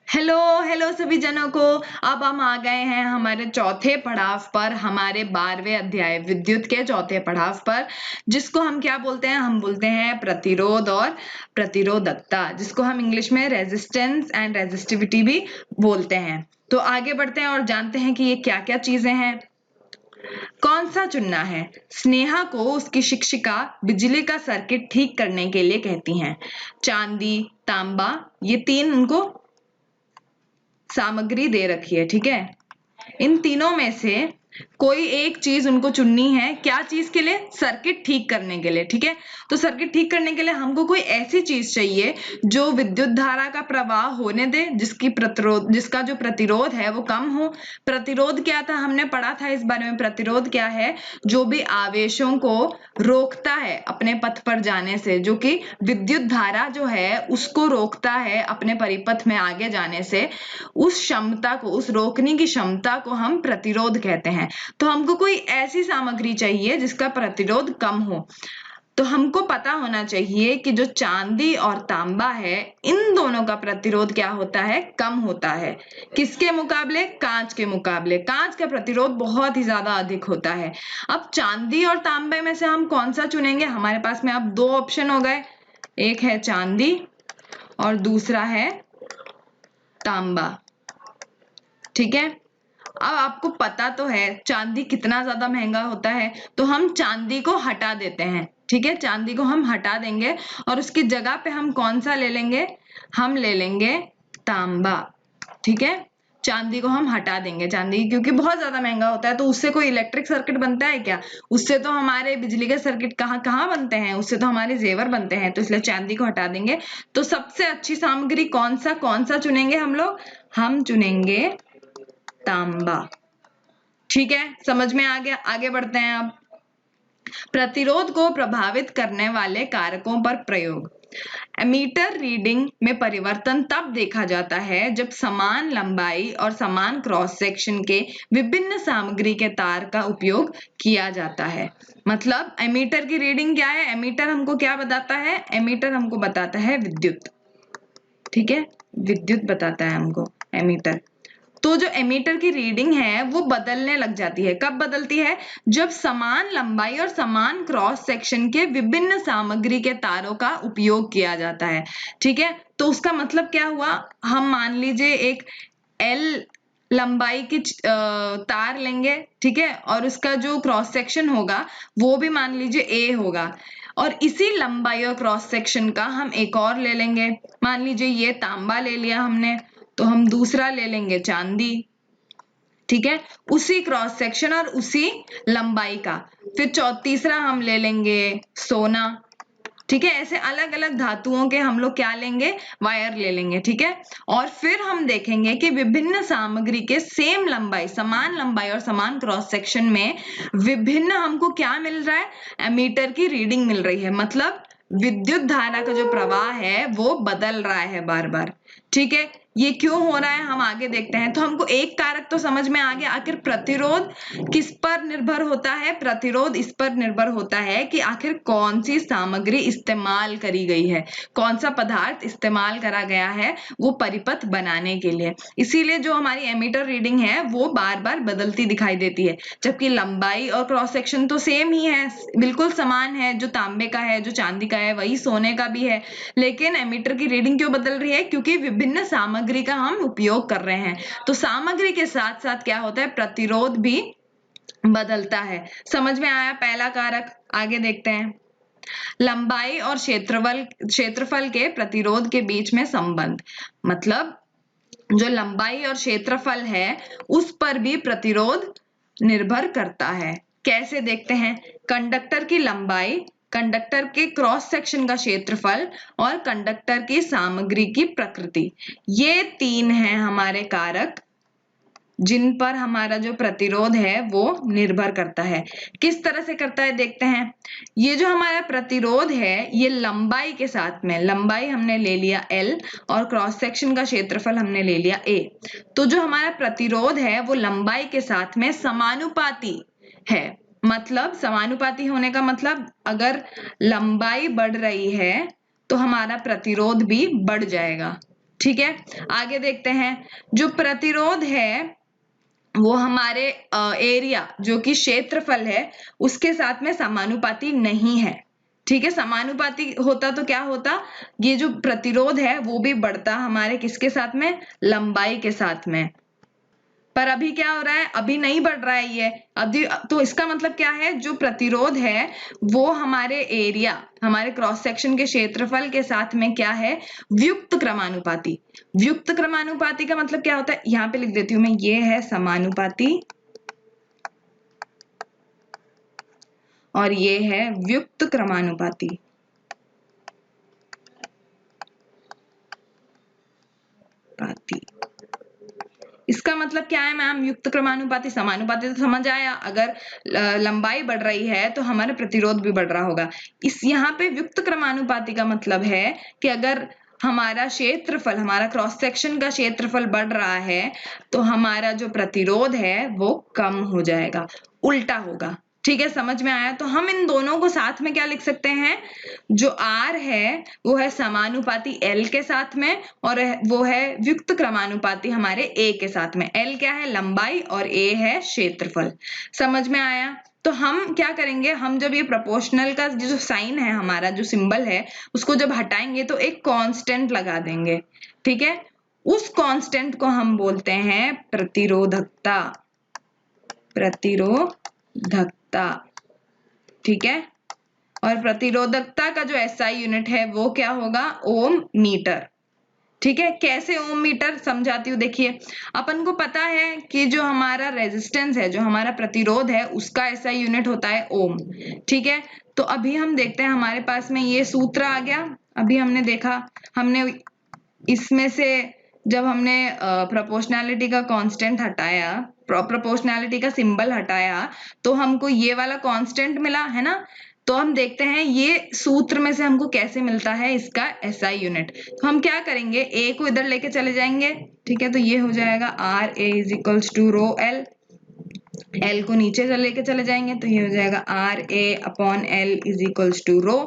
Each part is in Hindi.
हेलो हेलो सभी जनों को। अब हम आ गए हैं हमारे चौथे पड़ाव पर, हमारे 12वें अध्याय विद्युत के चौथे पड़ाव पर, जिसको हम क्या बोलते हैं? हम बोलते हैं प्रतिरोध और प्रतिरोधकता, जिसको हम इंग्लिश में रेजिस्टेंस एंड रेजिस्टिविटी भी बोलते हैं। तो आगे बढ़ते हैं और जानते हैं कि ये क्या क्या चीजें हैं। कौन सा चुनना है? स्नेहा को उसकी शिक्षिका बिजली का सर्किट ठीक करने के लिए कहती हैं। चांदी, तांबा, ये तीन उनको सामग्री दे रखी है, ठीक है। इन तीनों में से कोई एक चीज उनको चुननी है। क्या चीज के लिए? सर्किट ठीक करने के लिए, ठीक है। तो सर्किट ठीक करने के लिए हमको कोई ऐसी चीज चाहिए जो विद्युत धारा का प्रवाह होने दे, जिसका जो प्रतिरोध है वो कम हो। प्रतिरोध क्या था? हमने पढ़ा था इस बारे में। प्रतिरोध क्या है? जो भी आवेशों को रोकता है अपने पथ पर जाने से, जो कि विद्युत धारा जो है उसको रोकता है अपने परिपथ में आगे जाने से, उस क्षमता को, उस रोकने की क्षमता को हम प्रतिरोध कहते हैं। तो हमको कोई ऐसी सामग्री चाहिए जिसका प्रतिरोध कम हो। तो हमको पता होना चाहिए कि जो चांदी और तांबा है, इन दोनों का प्रतिरोध क्या होता है? कम होता है। किसके मुकाबले? कांच के मुकाबले। कांच का प्रतिरोध बहुत ही ज्यादा अधिक होता है। अब चांदी और तांबे में से हम कौन सा चुनेंगे? हमारे पास में अब दो ऑप्शन हो गए, एक है चांदी और दूसरा है तांबा, ठीक है। अब आपको पता तो है चांदी कितना ज्यादा महंगा होता है, तो हम चांदी को हटा देते हैं, ठीक है। चांदी को हम हटा देंगे और उसकी जगह पे हम कौन सा ले लेंगे? हम ले लेंगे तांबा, ठीक है। चांदी को हम हटा देंगे, चांदी क्योंकि बहुत ज्यादा महंगा होता है। तो उससे कोई इलेक्ट्रिक सर्किट बनता है क्या? उससे तो हमारे बिजली के सर्किट कहाँ कहाँ बनते हैं? उससे तो हमारे जेवर बनते हैं। तो इसलिए चांदी को हटा देंगे। तो सबसे अच्छी सामग्री कौन सा चुनेंगे हम लोग? हम चुनेंगे तांबा, ठीक है। समझ में आ गया। आगे बढ़ते हैं अब। प्रतिरोध को प्रभावित करने वाले कारकों पर प्रयोग। एमीटर रीडिंग में परिवर्तन तब देखा जाता है जब समान लंबाई और समान क्रॉस सेक्शन के विभिन्न सामग्री के तार का उपयोग किया जाता है। मतलब एमीटर की रीडिंग क्या है? एमीटर हमको क्या बताता है? एमीटर हमको बताता है विद्युत, ठीक है। विद्युत बताता है हमको एमीटर। तो जो एमीटर की रीडिंग है वो बदलने लग जाती है। कब बदलती है? जब समान लंबाई और समान क्रॉस सेक्शन के विभिन्न सामग्री के तारों का उपयोग किया जाता है, ठीक है। तो उसका मतलब क्या हुआ? हम मान लीजिए एक एल लंबाई की तार लेंगे, ठीक है, और उसका जो क्रॉस सेक्शन होगा वो भी मान लीजिए ए होगा, और इसी लंबाई और क्रॉस सेक्शन का हम एक और ले लेंगे। मान लीजिए ये तांबा ले लिया हमने, तो हम दूसरा ले लेंगे चांदी, ठीक है, उसी क्रॉस सेक्शन और उसी लंबाई का। फिर तीसरा हम ले लेंगे सोना, ठीक है। ऐसे अलग अलग धातुओं के हम लोग क्या लेंगे? वायर ले लेंगे, ठीक है। और फिर हम देखेंगे कि विभिन्न सामग्री के सेम लंबाई, समान लंबाई और समान क्रॉस सेक्शन में विभिन्न हमको क्या मिल रहा है? एमीटर की रीडिंग मिल रही है। मतलब विद्युत धारा का जो प्रवाह है वो बदल रहा है बार बार, ठीक है। ये क्यों हो रहा है हम आगे देखते हैं। तो हमको एक कारक तो समझ में आ गया। आखिर प्रतिरोध किस पर निर्भर होता है? प्रतिरोध इस पर निर्भर होता है कि आखिर कौन सी सामग्री इस्तेमाल करी गई है, कौन सा पदार्थ इस्तेमाल करा गया है वो परिपथ बनाने के लिए। इसीलिए जो हमारी एमीटर रीडिंग है वो बार बार बदलती दिखाई देती है, जबकि लंबाई और क्रॉस सेक्शन तो सेम ही है, बिल्कुल समान है। जो तांबे का है, जो चांदी का है, वही सोने का भी है। लेकिन एमीटर की रीडिंग क्यों बदल रही है? क्योंकि विभिन्न सामग्री का हम उपयोग कर रहे हैं। तो सामग्री के साथ साथ क्या होता है? प्रतिरोध भी बदलता है। समझ में आया पहला कारक। आगे देखते हैं। लंबाई और क्षेत्रफल के प्रतिरोध के बीच में संबंध। मतलब जो लंबाई और क्षेत्रफल है उस पर भी प्रतिरोध निर्भर करता है। कैसे? देखते हैं। कंडक्टर की लंबाई, कंडक्टर के क्रॉस सेक्शन का क्षेत्रफल और कंडक्टर की सामग्री की प्रकृति, ये तीन हैं हमारे कारक जिन पर हमारा जो प्रतिरोध है वो निर्भर करता है। किस तरह से करता है देखते हैं। ये जो हमारा प्रतिरोध है ये लंबाई के साथ में, लंबाई हमने ले लिया L और क्रॉस सेक्शन का क्षेत्रफल हमने ले लिया A। तो जो हमारा प्रतिरोध है वो लंबाई के साथ में समानुपाती है। मतलब समानुपाती होने का मतलब अगर लंबाई बढ़ रही है तो हमारा प्रतिरोध भी बढ़ जाएगा, ठीक है, आगे देखते हैं। जो प्रतिरोध है वो हमारे एरिया जो कि क्षेत्रफल है उसके साथ में समानुपाती नहीं है। ठीक है, समानुपाती होता तो क्या होता, ये जो प्रतिरोध है वो भी बढ़ता हमारे किसके साथ में, लंबाई के साथ में। पर अभी क्या हो रहा है, अभी नहीं बढ़ रहा है ये अभी। तो इसका मतलब क्या है, जो प्रतिरोध है वो हमारे एरिया, हमारे क्रॉस सेक्शन के क्षेत्रफल के साथ में क्या है, व्युक्त क्रमानुपाती। व्युक्त क्रमानुपाती का मतलब क्या होता है, यहां पे लिख देती हूं मैं, ये है समानुपाती और ये है व्युक्त क्रमानुपाती। इसका मतलब क्या है मैम, युक्त क्रमानुपाती, समानुपाती तो समझ आया, अगर लंबाई बढ़ रही है तो हमारा प्रतिरोध भी बढ़ रहा होगा। इस यहाँ पे युक्त क्रमानुपाती का मतलब है कि अगर हमारा क्षेत्रफल, हमारा क्रॉस सेक्शन का क्षेत्रफल बढ़ रहा है तो हमारा जो प्रतिरोध है वो कम हो जाएगा, उल्टा होगा। ठीक है, समझ में आया। तो हम इन दोनों को साथ में क्या लिख सकते हैं, जो R है वो है समानुपाती L के साथ में और वो है व्युक्त क्रमानुपाती हमारे A के साथ में। L क्या है, लंबाई, और A है क्षेत्रफल। समझ में आया। तो हम क्या करेंगे, हम जब ये प्रोपोर्शनल का जो साइन है, हमारा जो सिंबल है, उसको जब हटाएंगे तो एक कांस्टेंट लगा देंगे। ठीक है, उस कांस्टेंट को हम बोलते हैं प्रतिरोधकता। प्रतिरोधकता, ठीक है। और प्रतिरोधकता का जो SI यूनिट है वो क्या होगा, ओम मीटर। ठीक है, कैसे ओम मीटर समझाती हूँ। देखिए, अपन को पता है कि जो हमारा रेजिस्टेंस है, जो हमारा प्रतिरोध है, उसका SI यूनिट होता है ओम। ठीक है, तो अभी हम देखते हैं, हमारे पास में ये सूत्र आ गया। अभी हमने देखा, हमने इसमें से जब हमने प्रोपोर्शनैलिटी का कांस्टेंट हटाया, प्रोपोर्शनैलिटी का सिंबल हटाया, तो हमको ये वाला कांस्टेंट मिला है ना। तो हम देखते हैं ये सूत्र में से हमको कैसे मिलता है इसका SI यूनिट। तो हम क्या करेंगे, A को इधर लेके चले जाएंगे। ठीक है, तो ये हो जाएगा RA is equals to rho L। L को नीचे लेके चले जाएंगे तो ये हो जाएगा RA upon L is equals to rho.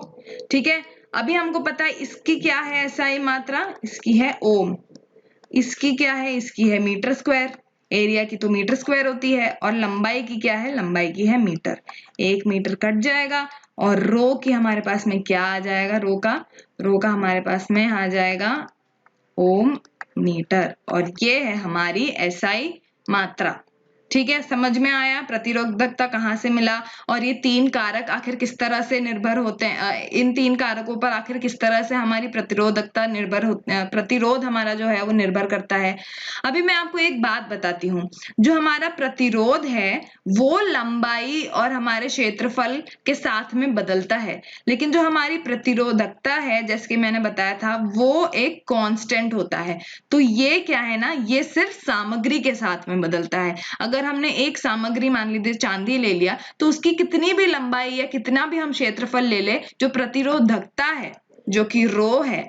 ठीक है, अभी हमको पता है इसकी क्या है SI मात्रा, इसकी है ओम। इसकी क्या है, इसकी है मीटर स्क्वायर। एरिया की तो मीटर स्क्वायर होती है, और लंबाई की क्या है, लंबाई की है मीटर। 1 मीटर कट जाएगा और रो की हमारे पास में क्या आ जाएगा, रो का हमारे पास में आ जाएगा ओम मीटर, और ये है हमारी SI मात्रा। ठीक है, समझ में आया प्रतिरोधकता कहाँ से मिला, और ये तीन कारक आखिर किस तरह से निर्भर होते हैं, इन तीन कारकों पर आखिर किस तरह से हमारी प्रतिरोधकता निर्भर होती है, प्रतिरोध हमारा जो है वो निर्भर करता है। अभी मैं आपको एक बात बताती हूँ, जो हमारा प्रतिरोध है वो लंबाई और हमारे क्षेत्रफल के साथ में बदलता है, लेकिन जो हमारी प्रतिरोधकता है, जैसे कि मैंने बताया था, वो एक कांस्टेंट होता है। तो ये क्या है ना, ये सिर्फ सामग्री के साथ में बदलता है। अगर हमने एक सामग्री मान लीजिए चांदी ले लिया, तो उसकी कितनी भी लंबाई या कितना भी हम क्षेत्रफल ले ले, जो प्रतिरोधकता है जो कि रो है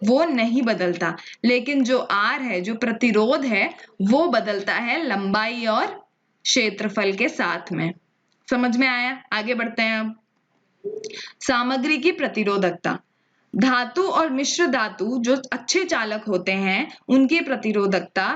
वो नहीं बदलता, लेकिन जो R है, जो प्रतिरोध है, वो बदलता है लंबाई और क्षेत्रफल के साथ में। समझ में आया, आगे बढ़ते हैं अब। सामग्री की प्रतिरोधकता, धातु और मिश्र धातु जो अच्छे चालक होते हैं उनकी प्रतिरोधकता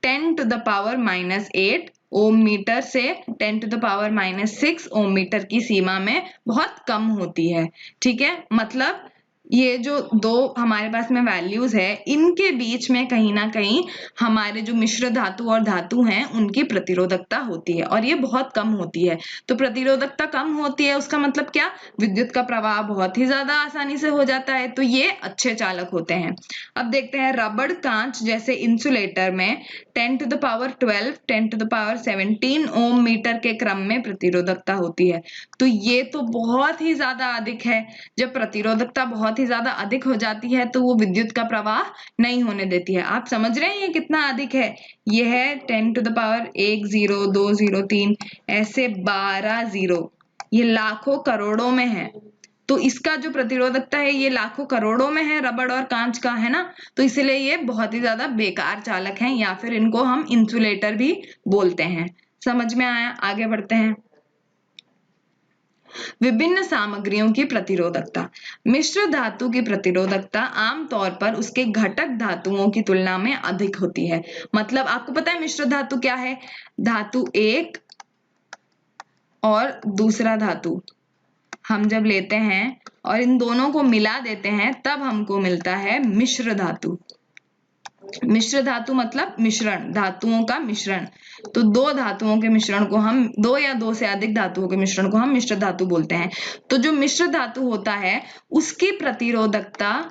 10 to the power -8 ohm metre से 10 to the power -6 ohm metre की सीमा में बहुत कम होती है। ठीक है, मतलब ये जो दो हमारे पास में वैल्यूज है, इनके बीच में कहीं ना कहीं हमारे जो मिश्र धातु और धातु हैं उनकी प्रतिरोधकता होती है, और ये बहुत कम होती है। तो प्रतिरोधकता कम होती है उसका मतलब क्या, विद्युत का प्रवाह बहुत ही ज्यादा आसानी से हो जाता है, तो ये अच्छे चालक होते हैं। अब देखते हैं, रबड़, कांच जैसे इंसुलेटर में 10 to the power 12, 10 to the power 17 ohm metre के क्रम में प्रतिरोधकता होती है। तो ये तो बहुत ही ज्यादा अधिक है। जब प्रतिरोधकता बहुत ही ज्यादा अधिक हो जाती है तो वो विद्युत का प्रवाह नहीं होने देती है। आप समझ रहे हैं ये कितना अधिक है, ये है 10 to the power 1 0 2 0 3 ऐसे 12 0, ये लाखों करोड़ों में है। तो इसका जो प्रतिरोधकता है ये लाखों करोड़ों में है, रबड़ और कांच का, है ना। तो इसलिए ये बहुत ही ज्यादा बेकार चालक हैं, या फिर इनको हम इंसुलेटर भी बोलते हैं। समझ में आया, आगे बढ़ते हैं। विभिन्न सामग्रियों की प्रतिरोधकता। मिश्र धातु की प्रतिरोधकता आमतौर पर उसके घटक धातुओं की तुलना में अधिक होती है। मतलब आपको पता है मिश्र धातु क्या है? धातु एक और दूसरा धातु हम जब लेते हैं और इन दोनों को मिला देते हैं तब हमको मिलता है मिश्र धातु। मिश्र धातु मतलब मिश्रण, धातुओं का मिश्रण। तो दो धातुओं के मिश्रण को हम, दो या दो से अधिक धातुओं के मिश्रण को हम मिश्र धातु बोलते हैं। तो जो मिश्र धातु होता है उसकी प्रतिरोधकता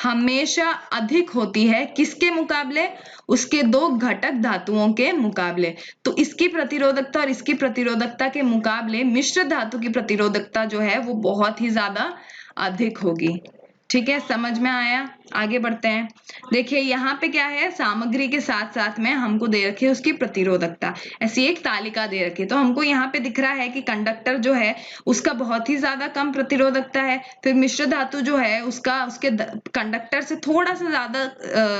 हमेशा अधिक होती है किसके मुकाबले? उसके दो घटक धातुओं के मुकाबले। तो इसकी प्रतिरोधकता और इसकी प्रतिरोधकता के मुकाबले मिश्र धातु की प्रतिरोधकता जो है वो बहुत ही ज्यादा अधिक होगी। ठीक है, समझ में आया? आगे बढ़ते हैं। देखिए यहाँ पे क्या है, सामग्री के साथ साथ में हमको दे रखी है उसकी प्रतिरोधकता, ऐसी एक तालिका दे रखी है। तो हमको यहाँ पे दिख रहा है कि कंडक्टर जो है उसका बहुत ही ज्यादा कम प्रतिरोधकता है। फिर मिश्र धातु जो है उसके कंडक्टर से थोड़ा सा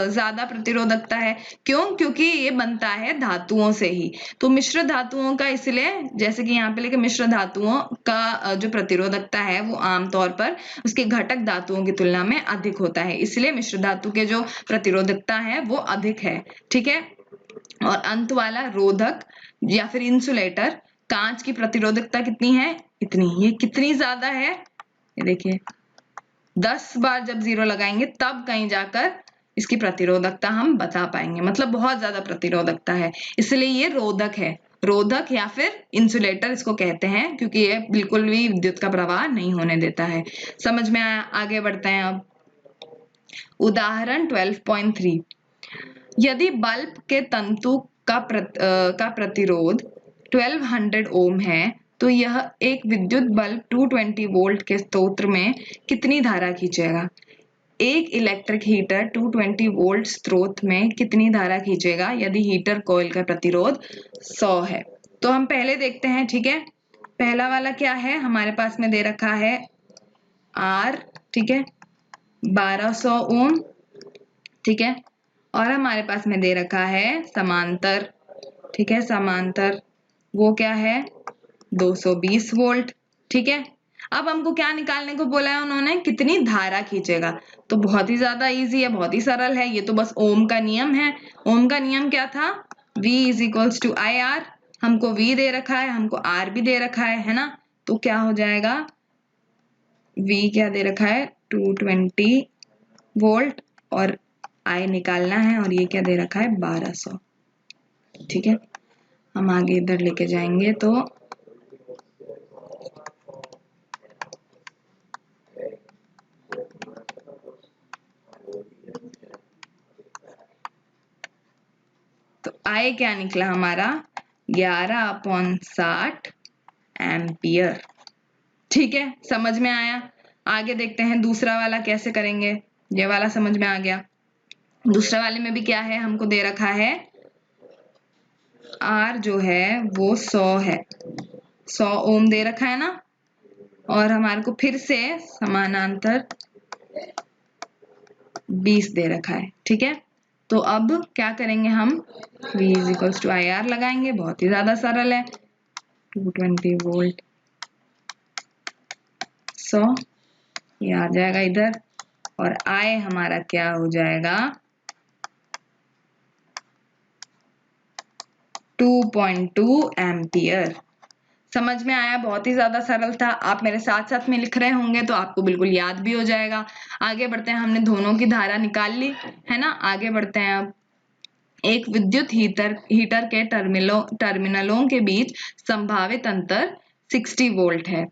ज्यादा प्रतिरोधकता है। क्यों? क्योंकि ये बनता है धातुओं से ही। तो मिश्र धातुओं का इसलिए, जैसे कि यहाँ पे लिखे, मिश्र धातुओं का जो प्रतिरोधकता है वो आमतौर पर उसके घटक धातुओं की तुलना में अधिक होता है, इसलिए मिश्र धातु के जो प्रतिरोधकता है वो अधिक है। ठीक है। और अंत वाला रोधक या फिर इंसुलेटर, कांच की प्रतिरोधकता कितनी है? इतनी। ये कितनी ज्यादा है? ये देखिए 10 बार जब जीरो लगाएंगे तब कहीं जाकर इसकी प्रतिरोधकता हम बता पाएंगे, मतलब बहुत ज्यादा प्रतिरोधकता है, इसलिए ये रोधक है। रोधक या फिर इंसुलेटर इसको कहते हैं, क्योंकि ये बिल्कुल भी विद्युत का प्रवाह नहीं होने देता है। समझ में आया? आगे बढ़ते हैं अब। उदाहरण 12.3, यदि बल्ब के तंतु का प्रतिरोध 1200 ओम है तो यह एक विद्युत बल्ब 220 वोल्ट के स्रोत में कितनी धारा खींचेगा? एक इलेक्ट्रिक हीटर 220 वोल्ट स्रोत में कितनी धारा खींचेगा यदि हीटर कॉइल का प्रतिरोध 100 है? तो हम पहले देखते हैं। ठीक है, पहला वाला क्या है, हमारे पास में दे रखा है R, ठीक है, 1200 ओम, ठीक है, और हमारे पास में दे रखा है समांतर, ठीक है, समांतर वो क्या है 220 वोल्ट। ठीक है, अब हमको क्या निकालने को बोला है उन्होंने? कितनी धारा खींचेगा। तो बहुत ही ज्यादा इजी है, बहुत ही सरल है, ये तो बस ओम का नियम है। ओम का नियम क्या था? V is equals to I R. हमको V दे रखा है, हमको R भी दे रखा है ना, तो क्या हो जाएगा? V क्या दे रखा है? 220 वोल्ट और I निकालना है, और ये क्या दे रखा है? 1200। ठीक है, हम आगे इधर लेके जाएंगे तो I क्या निकला हमारा? 11/60 एम्पियर। ठीक है, समझ में आया? आगे देखते हैं दूसरा वाला कैसे करेंगे। ये वाला समझ में आ गया। दूसरा वाले में भी क्या है, हमको दे रखा है R जो है वो 100 है, 100 ओम दे रखा है ना, और हमारे को फिर से समानांतर 20 दे रखा है। ठीक है, तो अब क्या करेंगे हम? V is equals to I R लगाएंगे, बहुत ही ज्यादा सरल है। 220 वोल्ट 100, ये आ जाएगा इधर, और I हमारा क्या हो जाएगा? 2.2 एम्पियर। समझ में आया? बहुत ही ज्यादा सरल था। आप मेरे साथ साथ में लिख रहे होंगे तो आपको बिल्कुल याद भी हो जाएगा। आगे बढ़ते हैं, हमने दोनों की धारा निकाल ली है ना। आगे बढ़ते हैं अब। एक विद्युत हीटर के टर्मिनलों के बीच संभावित अंतर 60 वोल्ट है।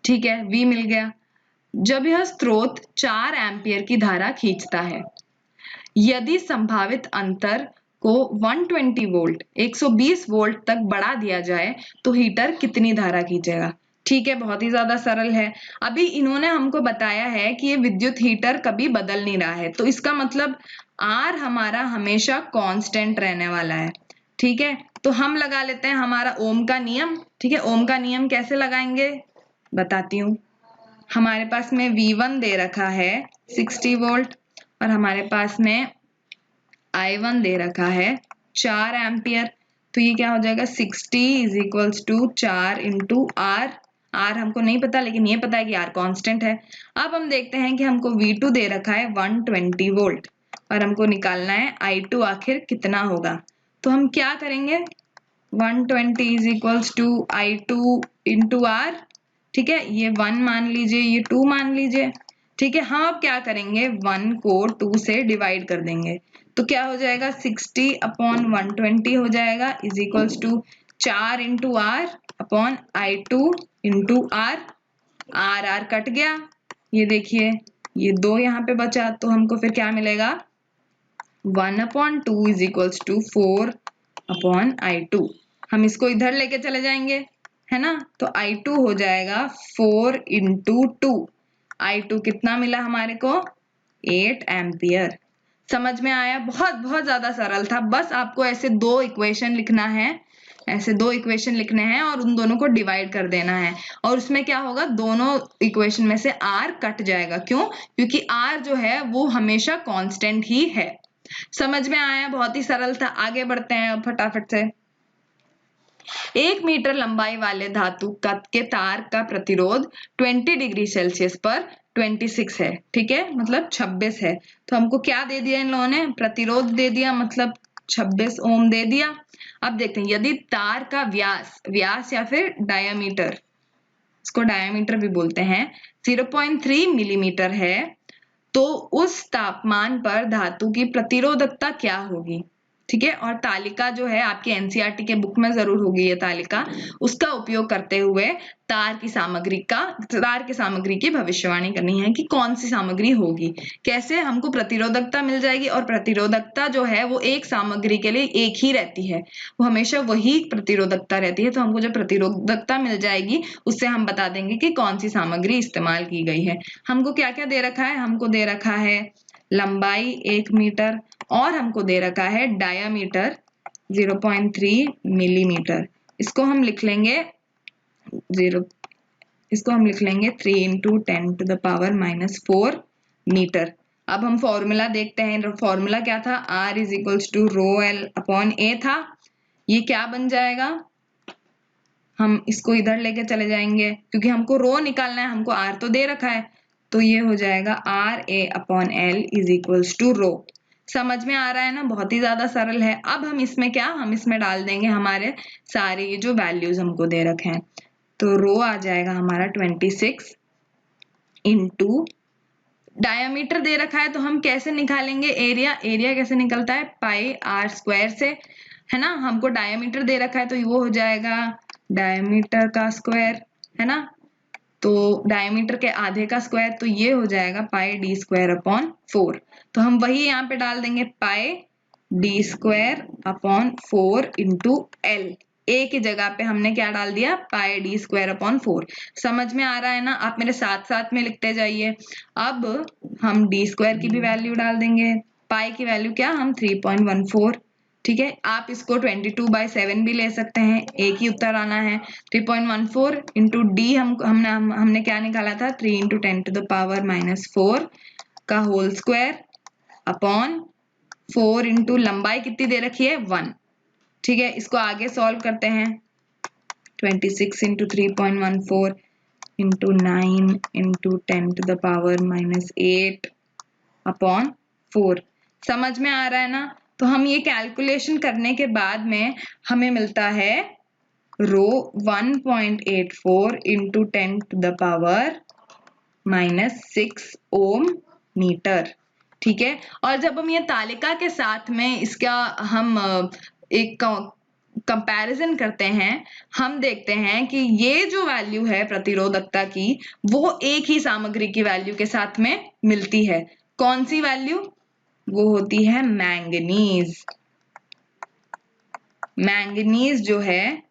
ठीक है, V मिल गया। जब यह स्रोत 4 एम्पियर की धारा खींचता है, यदि संभावित अंतर को 120 वोल्ट 120 वोल्ट तक बढ़ा दिया जाए तो हीटर कितनी धारा खींचेगा? ठीक है, बहुत ही ज्यादा सरल है। अभी इन्होंने हमको बताया है कि ये विद्युत हीटर कभी बदल नहीं रहा है, तो इसका मतलब R हमारा हमेशा कांस्टेंट रहने वाला है। ठीक है, तो हम लगा लेते हैं हमारा ओम का नियम। ठीक है, ओम का नियम कैसे लगाएंगे बताती हूँ। हमारे पास में V1 दे रखा है 60 वोल्ट, और हमारे पास में I1 दे रखा है 4 एम्पियर। तो ये क्या हो जाएगा 60 is equals to 4 into R. R हमको नहीं पता, लेकिन ये पता है कि आर कांस्टेंट है। अब हम देखते हैं कि हमको V2 दे रखा है 120 वोल्ट और हमको निकालना है I2 आखिर कितना होगा। तो हम क्या करेंगे, 120 is equals to I2 into R. ठीक है, ये 1 मान लीजिए, ये 2 मान लीजिए। ठीक है, हम अब क्या करेंगे, 1 को 2 से डिवाइड कर देंगे। तो क्या हो जाएगा 60 अपॉन 120 हो जाएगा is equals to 4 into R upon I2 into R. R R cut गया, ये देखिए ये 2 यहाँ पे बचा, तो हमको फिर क्या मिलेगा 1 upon 2 is equals to 4 upon I2। हम इसको इधर लेके चले जाएंगे, है ना, तो I2 हो जाएगा 4 इंटू 2। I2 कितना मिला हमारे को 8 एम्पियर। समझ में आया, बहुत बहुत ज्यादा सरल था। बस आपको ऐसे 2 इक्वेशन लिखना है, ऐसे 2 इक्वेशन लिखने हैं और उन दोनों को डिवाइड कर देना है। और उसमें क्या होगा, दोनों इक्वेशन में से r कट जाएगा। क्यों, क्योंकि r जो है वो हमेशा कांस्टेंट ही है। समझ में आया, बहुत ही सरल था। आगे बढ़ते हैं फटाफट से। 1 मीटर लंबाई वाले धातु के तार का प्रतिरोध 20 डिग्री सेल्सियस पर 26 है। ठीक है, मतलब 26 है। तो हमको क्या दे दिया इन लोगों ने, प्रतिरोध दे दिया, मतलब 26 ओम दे दिया। अब देखते हैं, यदि तार का व्यास या फिर डायामीटर, इसको डायामीटर भी बोलते हैं, 0.3 मिलीमीटर है, तो उस तापमान पर धातु की प्रतिरोधकता क्या होगी। ठीक है, और तालिका जो है आपके एनसीईआरटी के बुक में जरूर होगी ये तालिका, उसका उपयोग करते हुए तार की सामग्री की भविष्यवाणी करनी है कि कौन सी सामग्री होगी। कैसे, हमको प्रतिरोधकता मिल जाएगी, और प्रतिरोधकता जो है वो एक सामग्री के लिए एक ही रहती है, वो हमेशा वही प्रतिरोधकता रहती है। तो हमको जब प्रतिरोधकता मिल जाएगी उससे हम बता देंगे कि कौन सी सामग्री इस्तेमाल की गई है। हमको क्या क्या दे रखा है, हमको दे रखा है लंबाई 1 मीटर और हमको दे रखा है डायामीटर 0.3 मिलीमीटर। इसको हम लिख लेंगे 3 into 10 to the power -4 metre. अब हम फॉर्मूला देखते हैं। फॉर्मूला क्या था, R is equals to rho L upon A था। ये क्या बन जाएगा, हम इसको इधर लेके चले जाएंगे क्योंकि हमको रो निकालना है, हमको R तो दे रखा है, तो ये हो जाएगा RA upon L is equals to rho. समझ में आ रहा है ना, बहुत ही ज्यादा सरल है। अब हम इसमें क्या, हम इसमें डाल देंगे हमारे सारे ये जो वैल्यूज हमको दे रखे हैं। तो रो आ जाएगा हमारा 26 इंटू डायामीटर दे रखा है, तो हम कैसे निकालेंगे एरिया, एरिया कैसे निकलता है पाई आर स्क्वायर से, है ना। हमको डायामीटर दे रखा है तो वो हो जाएगा डायामीटर का स्क्वायर, है ना, तो डायमीटर के आधे का स्क्वायर, तो ये हो जाएगा पाई डी स्क्वायर अपॉन 4। तो हम वही यहाँ पे डाल देंगे pi D square upon 4 into L. A की जगह पे हमने क्या डाल दिया, पाई डी स्क्वायर अपॉन 4। समझ में आ रहा है ना, आप मेरे साथ साथ में लिखते जाइए। अब हम डी स्क्वायर की भी वैल्यू डाल देंगे, पाई की वैल्यू क्या, हम 3.14। ठीक है, आप इसको 22/7 भी ले सकते हैं, एक ही उत्तर आना है। 3.14 इंटू डी हमने क्या निकाला था, 3 इंटू 10 टू द पावर -4 का होल स्क्वायर अपॉन 4 इंटू लंबाई कितनी दे रखी है 1। ठीक है, इसको आगे सॉल्व करते हैं। 26 into 3.14 into 9 into 10 to the power -8 upon 4। समझ में आ रहा है ना। तो हम ये कैलकुलेशन करने के बाद में हमें मिलता है rho 1.84 into 10 to the power -6 ohm metre. ठीक है, और जब हम ये तालिका के साथ में इसका हम एक कंपैरिजन करते हैं, हम देखते हैं कि ये जो वैल्यू है प्रतिरोधकता की, वो एक ही सामग्री की वैल्यू के साथ में मिलती है। कौन सी वैल्यू, वो होती है मैंगनीज। मैंगनीज जो है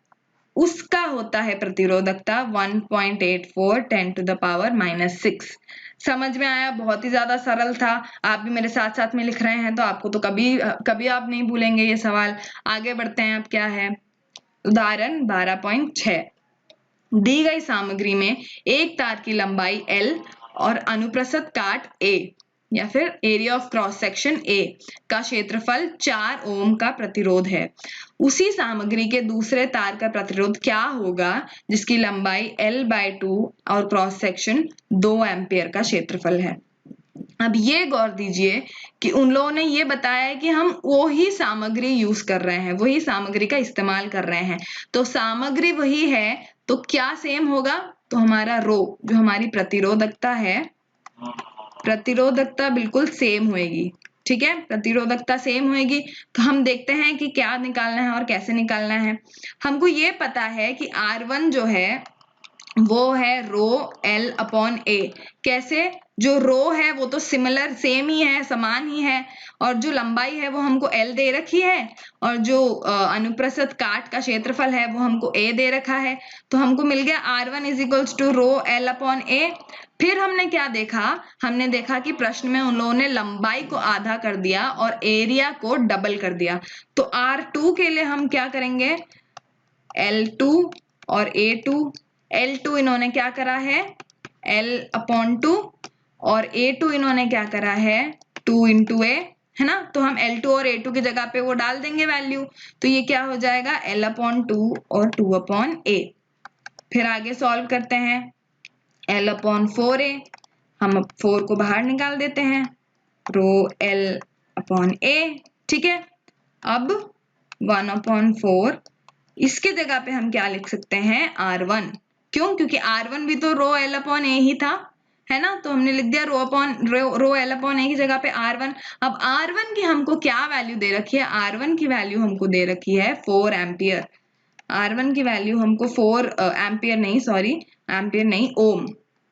उसका होता है प्रतिरोधकता 1.84 10 टू द पावर -6। समझ में आया, बहुत ही ज्यादा सरल था। आप भी मेरे साथ साथ में लिख रहे हैं तो आपको तो कभी आप नहीं भूलेंगे ये सवाल। आगे बढ़ते हैं, अब क्या है, उदाहरण 12.6। दी गई सामग्री में एक तार की लंबाई L और अनुप्रस्थ काट A या फिर area of cross section A का क्षेत्रफल 4 ओम का प्रतिरोध है, उसी सामग्री के दूसरे तार का प्रतिरोध क्या होगा जिसकी लंबाई L/2 और क्रॉस सेक्शन 2 एम्पियर का क्षेत्रफल है। अब ये गौर दीजिए कि उन लोगों ने ये बताया है कि हम वही सामग्री यूज कर रहे हैं, वही सामग्री का इस्तेमाल कर रहे हैं, तो सामग्री वही है तो क्या सेम होगा, तो हमारा रो जो हमारी प्रतिरोधकता है, प्रतिरोधकता बिल्कुल सेम होएगी। ठीक है, प्रतिरोधकता सेम होएगी। तो हम देखते हैं कि क्या निकालना है और कैसे निकालना है। हमको ये पता है कि R1 जो है वो है रो L/A। कैसे, जो रो है वो तो सिमिलर सेम ही है, समान ही है, और जो लंबाई है वो हमको L दे रखी है, और जो अनुप्रस्थ काट का क्षेत्रफल है वो हमको A दे रखा है। तो हमको मिल गया R1 is to row L/A। फिर हमने क्या देखा, हमने देखा कि प्रश्न में उन लोगों ने लंबाई को आधा कर दिया और एरिया को डबल कर दिया। तो R2 के लिए हम क्या करेंगे, L2 और A2। L2 इन्होंने क्या करा है, L/2, और A2 इन्होंने क्या करा है, 2 × A, है ना। तो हम L2 और A2 की जगह पे वो डाल देंगे वैल्यू, तो ये क्या हो जाएगा L/2 और 2/A। फिर आगे सॉल्व करते हैं, L/4A, हम 4 को बाहर निकाल देते हैं, रो L/A। ठीक है, अब 1/4 इसके जगह पे हम क्या लिख सकते हैं, R1। क्यों, क्योंकि R1 भी तो रो L/A ही था, है ना। तो हमने लिख दिया रो L/A की जगह पे R1। अब R1 की हमको क्या वैल्यू दे रखी है, R1 की वैल्यू हमको दे रखी है 4 एम्पियर। R1 की वैल्यू हमको 4 एम्पियर नहीं, सॉरी एम्पियर नहीं,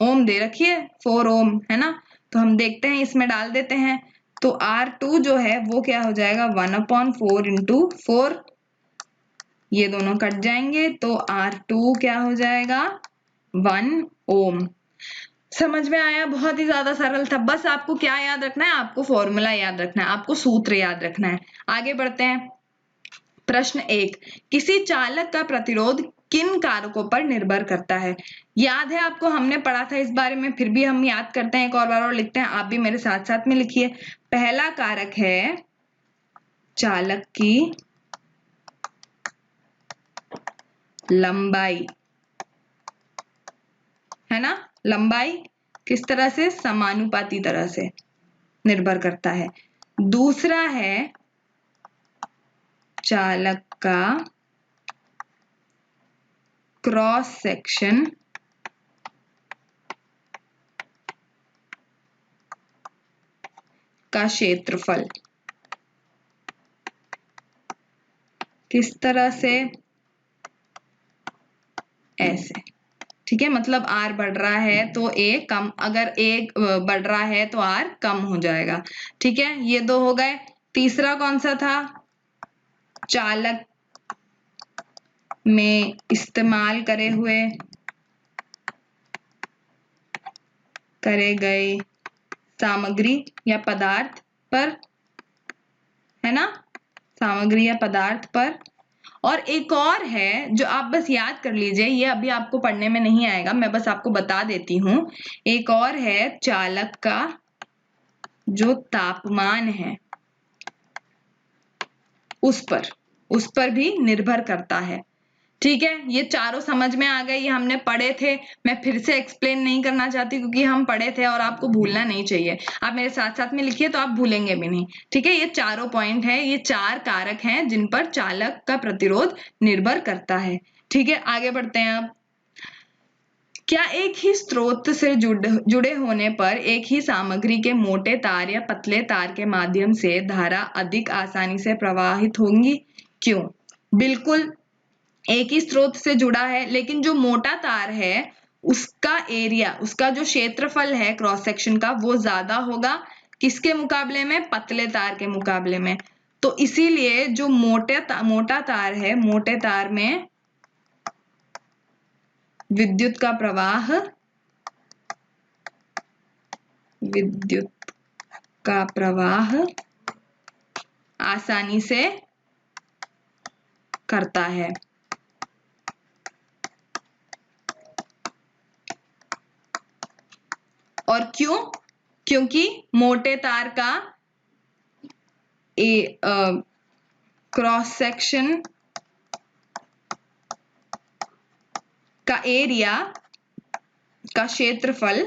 ओम दे रखी है, 4 ओम, है ना। तो हम देखते हैं, इसमें डाल देते हैं, तो R2 जो है वो क्या हो जाएगा 1/4 × 4, ये दोनों कट जाएंगे, तो R2 क्या हो जाएगा 1 ओम। समझ में आया, बहुत ही ज्यादा सरल था। बस आपको क्या याद रखना है, आपको फॉर्मूला याद रखना है, आपको सूत्र याद रखना है। आगे बढ़ते हैं, प्रश्न 1, किसी चालक का प्रतिरोध किन कारकों पर निर्भर करता है। याद है आपको, हमने पढ़ा था इस बारे में, फिर भी हम याद करते हैं एक और बार और लिखते हैं, आप भी मेरे साथ साथ में लिखिए। पहला कारक है चालक की लंबाई, है ना। लंबाई किस तरह से, समानुपाती तरह से निर्भर करता है। दूसरा है चालक का क्रॉस सेक्शन का क्षेत्रफल, किस तरह से, ऐसे। ठीक है, मतलब R बढ़ रहा है तो A कम, अगर A बढ़ रहा है तो R कम हो जाएगा। ठीक है, ये 2 हो गए। तीसरा कौन सा था, चालक में इस्तेमाल करे गए सामग्री या पदार्थ पर, है ना, सामग्री या पदार्थ पर। और एक और है जो आप बस याद कर लीजिए, ये अभी आपको पढ़ने में नहीं आएगा, मैं बस आपको बता देती हूं। एक और है चालक का जो तापमान है उस पर भी निर्भर करता है। ठीक है, ये चारों समझ में आ गए, ये हमने पढ़े थे, मैं फिर से एक्सप्लेन नहीं करना चाहती क्योंकि हम पढ़े थे और आपको भूलना नहीं चाहिए। आप मेरे साथ साथ में लिखिए तो आप भूलेंगे भी नहीं। ठीक है, ये चारों पॉइंट है, ये 4 कारक हैं जिन पर चालक का प्रतिरोध निर्भर करता है। ठीक है, आगे बढ़ते हैं। अब क्या एक ही स्रोत से जुड़े होने पर एक ही सामग्री के मोटे तार या पतले तार के माध्यम से धारा अधिक आसानी से प्रवाहित होंगी? क्यों? बिल्कुल, एक ही स्रोत से जुड़ा है, लेकिन जो मोटा तार है उसका एरिया, उसका जो क्षेत्रफल है क्रॉस सेक्शन का, वो ज्यादा होगा किसके मुकाबले में, पतले तार के मुकाबले में। तो इसीलिए जो मोटा तार है, मोटे तार में विद्युत का प्रवाह आसानी से करता है। और क्यों? क्योंकि मोटे तार का क्रॉस सेक्शन का एरिया का क्षेत्रफल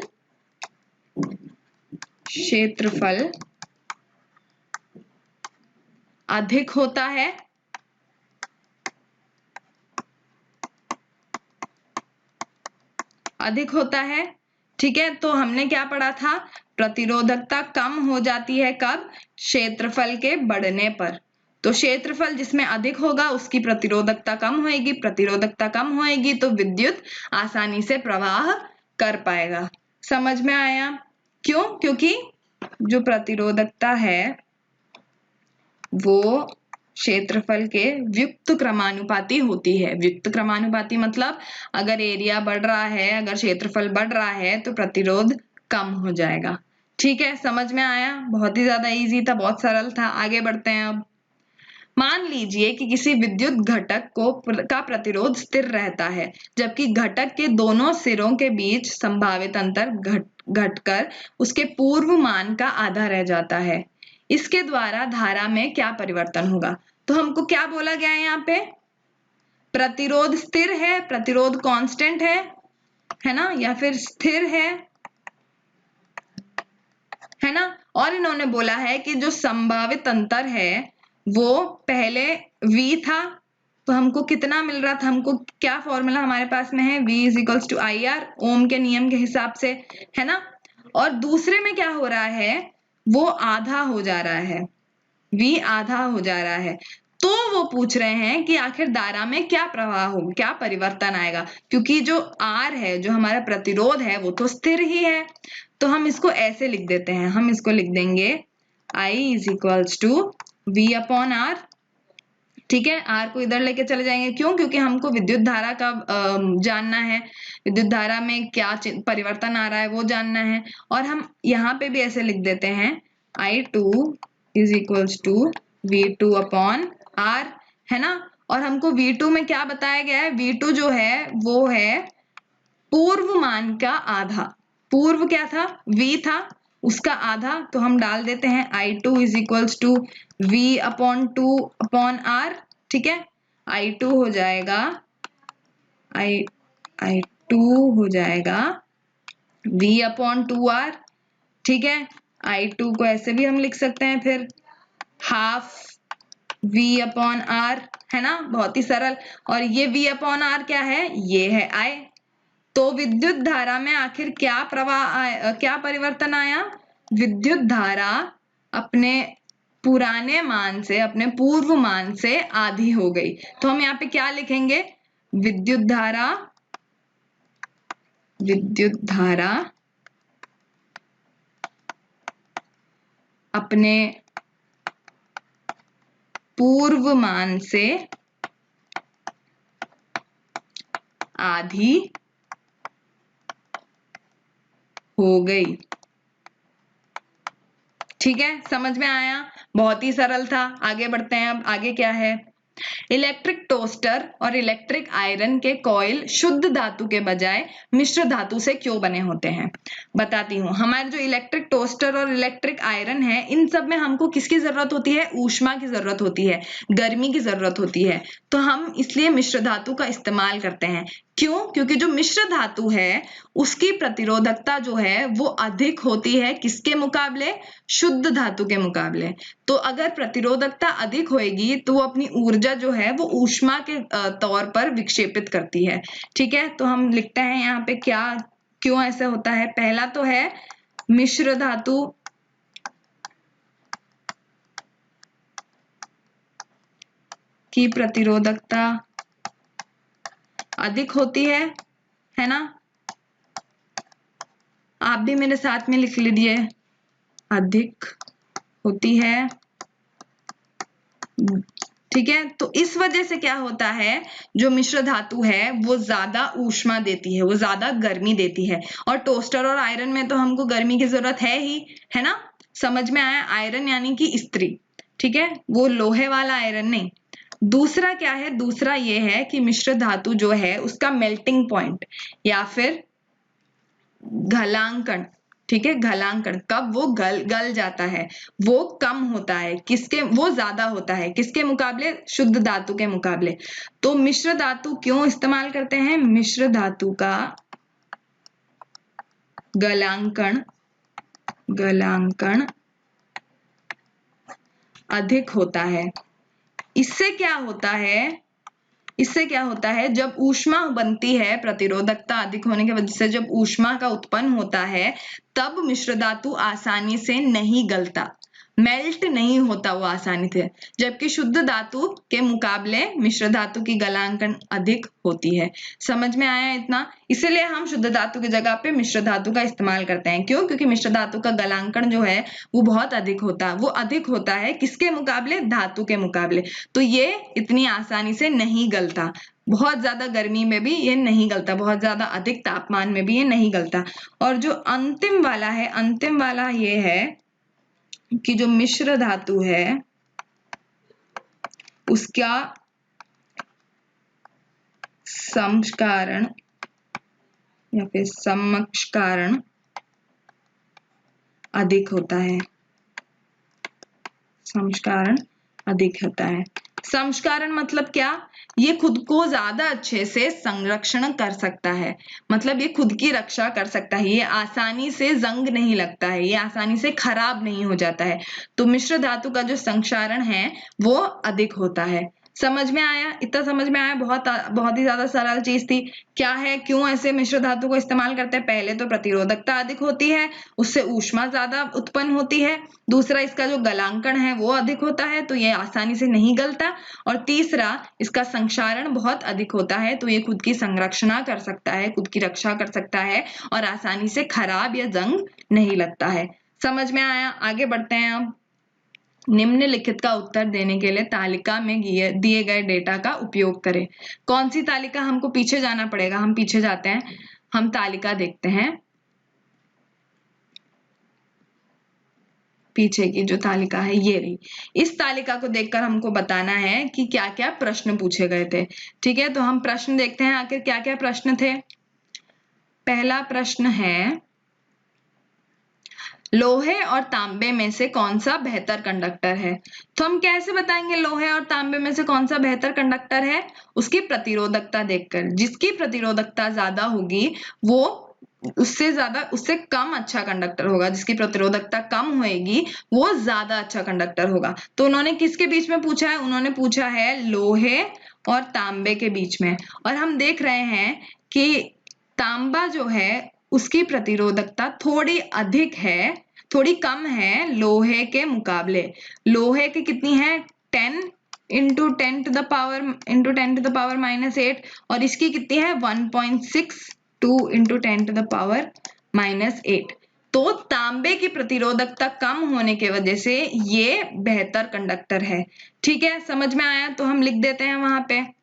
अधिक होता है ठीक है। तो हमने क्या पढ़ा था, प्रतिरोधकता कम हो जाती है कब, क्षेत्रफल के बढ़ने पर। तो क्षेत्रफल जिसमें अधिक होगा उसकी प्रतिरोधकता कम होएगी, प्रतिरोधकता कम होएगी तो विद्युत आसानी से प्रवाह कर पाएगा। समझ में आया? क्यों? क्योंकि जो प्रतिरोधकता है वो क्षेत्रफल के व्युक्त क्रमानुपाती होती है। व्युक्त क्रमानुपाती मतलब अगर एरिया बढ़ रहा है, अगर क्षेत्रफल बढ़ रहा है तो प्रतिरोध कम हो जाएगा। ठीक है, समझ में आया? बहुत ही ज्यादा इजी था, बहुत सरल था। आगे बढ़ते हैं अब। मान लीजिए कि किसी विद्युत घटक का प्रतिरोध स्थिर रहता है, जबकि घटक के दोनों सिरों के बीच संभावित अंतर घटकर उसके पूर्व मान का आधा रह जाता है। इसके द्वारा धारा में क्या परिवर्तन होगा? तो हमको क्या बोला गया है यहाँ पे? प्रतिरोध स्थिर है, प्रतिरोध कांस्टेंट है ना, या फिर स्थिर है ना। और इन्होंने बोला है कि जो संभावित अंतर है वो पहले v था, तो हमको कितना मिल रहा था, हमको क्या फॉर्मूला हमारे पास में है, v is equals to IR, ohm के नियम के हिसाब से, है ना। और दूसरे में क्या हो रहा है, वो आधा हो जा रहा है, v आधा हो जा रहा है। तो वो पूछ रहे हैं कि आखिर धारा में क्या प्रवाह हो, क्या परिवर्तन आएगा, क्योंकि जो R है, जो हमारा प्रतिरोध है, वो तो स्थिर ही है। तो हम इसको ऐसे लिख देते हैं, हम इसको लिख देंगे I is equals to V upon R। ठीक है, R को इधर लेके चले जाएंगे, क्यों? क्योंकि हमको विद्युत धारा का जानना है, विद्युत धारा में क्या परिवर्तन आ रहा है वो जानना है। और हम यहाँ पे भी ऐसे लिख देते हैं I2 is equals to V2 upon R, है ना। और हमको V2 में क्या बताया गया है, V2 जो है वो है पूर्व मान का आधा। पूर्व क्या था, V था, उसका आधा, तो हम डाल देते हैं I2 is equals to V upon 2 upon R। ठीक है, I2 हो जाएगा I2 हो जाएगा V अपॉन 2R। ठीक है, I2 को ऐसे भी हम लिख सकते हैं फिर हाफ V अपॉन R, है ना, बहुत ही सरल। और ये V अपॉन R क्या है, ये है I। तो विद्युत धारा में आखिर क्या प्रवाह क्या परिवर्तन आया, विद्युत धारा अपने पुराने मान से, अपने पूर्व मान से आधी हो गई। तो हम यहाँ पे क्या लिखेंगे, विद्युत धारा अपने पूर्व मान से आधी हो गई। ठीक है, समझ में आया? बहुत ही सरल था। आगे बढ़ते हैं। अब आगे क्या है, इलेक्ट्रिक टोस्टर और इलेक्ट्रिक आयरन के कॉइल शुद्ध धातु के बजाय मिश्र धातु से क्यों बने होते हैं? बताती हूँ। हमारे जो इलेक्ट्रिक टोस्टर और इलेक्ट्रिक आयरन है, इन सब में हमको किसकी जरूरत होती है, ऊष्मा की जरूरत होती है, गर्मी की जरूरत होती है। तो हम इसलिए मिश्र धातु का इस्तेमाल करते हैं। क्यों? क्योंकि जो मिश्र धातु है उसकी प्रतिरोधकता जो है वो अधिक होती है, किसके मुकाबले, शुद्ध धातु के मुकाबले। तो अगर प्रतिरोधकता अधिक होएगी तो वो अपनी ऊर्जा जो है वो ऊष्मा के तौर पर विक्षेपित करती है। ठीक है, तो हम लिखते हैं यहाँ पे क्या, क्यों ऐसा होता है। पहला तो है मिश्र धातु की प्रतिरोधकता अधिक होती है ना। आप भी मेरे साथ में लिख लीजिए, अधिक होती है। ठीक है, तो इस वजह से क्या होता है, जो मिश्र धातु है वो ज्यादा ऊष्मा देती है, वो ज्यादा गर्मी देती है। और टोस्टर और आयरन में तो हमको गर्मी की जरूरत है ही, है ना। समझ में आया? आयरन यानी कि इस्त्री, ठीक है, वो लोहे वाला आयरन नहीं। दूसरा क्या है, दूसरा ये है कि मिश्र धातु जो है उसका मेल्टिंग पॉइंट या फिर घलांकन ठीक है, घलांकण कब वो गल जाता है, वो कम होता है किसके, वो ज्यादा होता है किसके मुकाबले, शुद्ध धातु के मुकाबले। तो मिश्र धातु क्यों इस्तेमाल करते हैं, मिश्र धातु का गलांकन अधिक होता है। इससे क्या होता है, जब ऊष्मा बनती है, प्रतिरोधकता अधिक होने की वजह से जब ऊष्मा का उत्पन्न होता है, तब मिश्र धातु आसानी से नहीं गलता, मेल्ट नहीं होता वो आसानी से, जबकि शुद्ध धातु के मुकाबले मिश्र धातु की गलांकन अधिक होती है। समझ में आया इतना? इसीलिए हम शुद्ध धातु की जगह पे मिश्र धातु का इस्तेमाल करते हैं। क्यों? क्योंकि मिश्र धातु का गलांकन जो है वो बहुत अधिक होता है। वो अधिक होता है किसके मुकाबले, धातु के मुकाबले। तो ये इतनी आसानी से नहीं गलता, बहुत ज्यादा गर्मी में भी ये नहीं गलता, बहुत ज्यादा अधिक तापमान में भी ये नहीं गलता। और जो अंतिम वाला ये है कि जो मिश्र धातु है उसका समक्षकारण या फिर समक्षकारण अधिक होता है, समक्षकारण अधिक होता है। समक्षकारण मतलब क्या, ये खुद को ज्यादा अच्छे से संरक्षण कर सकता है, मतलब ये खुद की रक्षा कर सकता है, ये आसानी से जंग नहीं लगता है, ये आसानी से खराब नहीं हो जाता है। तो मिश्र धातु का जो संक्षारण है वो अधिक होता है। समझ में आया? इतना समझ में आया? बहुत ही ज्यादा सरल चीज थी। क्या है, क्यों ऐसे मिश्र धातु को इस्तेमाल करते हैं? पहले तो प्रतिरोधकता अधिक होती है, उससे ऊष्मा ज्यादा उत्पन्न होती है। दूसरा, इसका जो गलांकन है वो अधिक होता है, तो ये आसानी से नहीं गलता। और तीसरा, इसका संक्षारण बहुत अधिक होता है, तो ये खुद की संरक्षणा कर सकता है, खुद की रक्षा कर सकता है और आसानी से खराब या जंग नहीं लगता है। समझ में आया? आगे बढ़ते हैं। अब निम्नलिखित का उत्तर देने के लिए तालिका में दिए गए डेटा का उपयोग करें। कौन सी तालिका? हमको पीछे जाना पड़ेगा, हम पीछे जाते हैं, हम तालिका देखते हैं। पीछे की जो तालिका है ये रही। इस तालिका को देखकर हमको बताना है कि क्या क्या प्रश्न पूछे गए थे। ठीक है, तो हम प्रश्न देखते हैं आखिर क्या क्या प्रश्न थे। पहला प्रश्न है, लोहे और तांबे में से कौन सा बेहतर कंडक्टर है? तो हम कैसे बताएंगे लोहे और तांबे में से कौन सा बेहतर कंडक्टर है? उसकी प्रतिरोधकता देखकर। जिसकी प्रतिरोधकता ज्यादा होगी वो उससे कम अच्छा कंडक्टर होगा, जिसकी प्रतिरोधकता कम होगी वो ज्यादा अच्छा कंडक्टर होगा। तो उन्होंने किसके बीच में पूछा है? उन्होंने पूछा है लोहे और तांबे के बीच में। और हम देख रहे हैं कि तांबा जो है उसकी प्रतिरोधकता थोड़ी अधिक है, थोड़ी कम है लोहे के मुकाबले। लोहे की कितनी है? 10 इंटू 10 टू द पावर -8, और इसकी कितनी है? 1.62 इंटू 10 टू द पावर -8। तो तांबे की प्रतिरोधकता कम होने की वजह से ये बेहतर कंडक्टर है। ठीक है, समझ में आया? तो हम लिख देते हैं वहां पे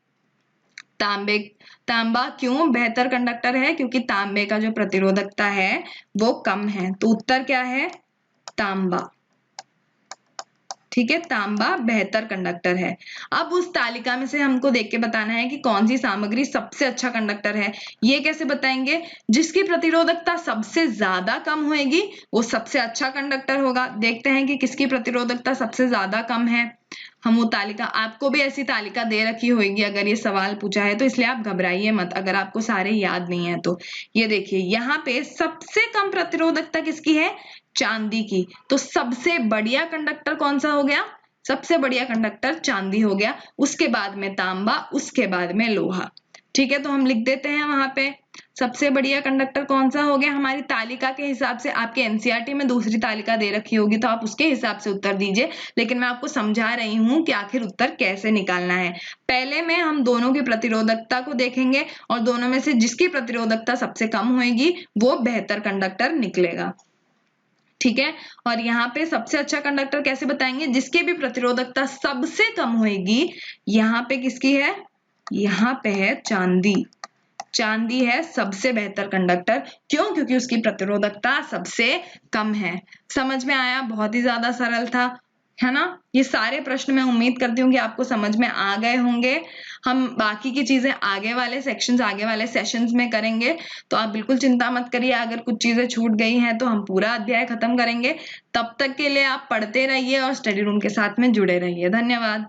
तांबा क्यों बेहतर कंडक्टर है? क्योंकि तांबे का जो प्रतिरोधकता है वो कम है। तो उत्तर क्या है? तांबा। ठीक है, तांबा बेहतर कंडक्टर है। अब उस तालिका में से हमको देख के बताना है कि कौन सी सामग्री सबसे अच्छा कंडक्टर है। ये कैसे बताएंगे? जिसकी प्रतिरोधकता सबसे ज्यादा कम होगी वो सबसे अच्छा कंडक्टर होगा। देखते हैं कि किसकी प्रतिरोधकता सबसे ज्यादा कम है। हम वो तालिका, आपको भी ऐसी तालिका दे रखी होगी अगर ये सवाल पूछा है तो, इसलिए आप घबराइए मत अगर आपको सारे याद नहीं है तो। ये देखिए यहाँ पे सबसे कम प्रतिरोधकता किसकी है? चांदी की। तो सबसे बढ़िया कंडक्टर कौन सा हो गया? सबसे बढ़िया कंडक्टर चांदी हो गया। उसके बाद में तांबा, उसके बाद में लोहा। ठीक है, तो हम लिख देते हैं वहां पे सबसे बढ़िया कंडक्टर कौन सा हो गया। हमारी तालिका के हिसाब से आपके एनसीईआरटी में दूसरी तालिका दे रखी होगी तो आप उसके हिसाब से उत्तर दीजिए, लेकिन मैं आपको समझा रही हूं कि आखिर उत्तर कैसे निकालना है। पहले में हम दोनों की प्रतिरोधकता को देखेंगे और दोनों में से जिसकी प्रतिरोधकता सबसे कम होगी वो बेहतर कंडक्टर निकलेगा। ठीक है, और यहाँ पे सबसे अच्छा कंडक्टर कैसे बताएंगे? जिसकी भी प्रतिरोधकता सबसे कम होगी। यहाँ पे किसकी है? यहाँ पे है चांदी। चांदी है सबसे बेहतर कंडक्टर। क्यों? क्योंकि उसकी प्रतिरोधकता सबसे कम है। समझ में आया? बहुत ही ज्यादा सरल था। है ना। ये सारे प्रश्न मैं उम्मीद करती हूँ कि आपको समझ में आ गए होंगे। हम बाकी की चीजें आगे वाले सेक्शंस, आगे वाले सेशंस में करेंगे, तो आप बिल्कुल चिंता मत करिए। अगर कुछ चीजें छूट गई हैं तो हम पूरा अध्याय खत्म करेंगे। तब तक के लिए आप पढ़ते रहिए और स्टडी रूम के साथ में जुड़े रहिए। धन्यवाद।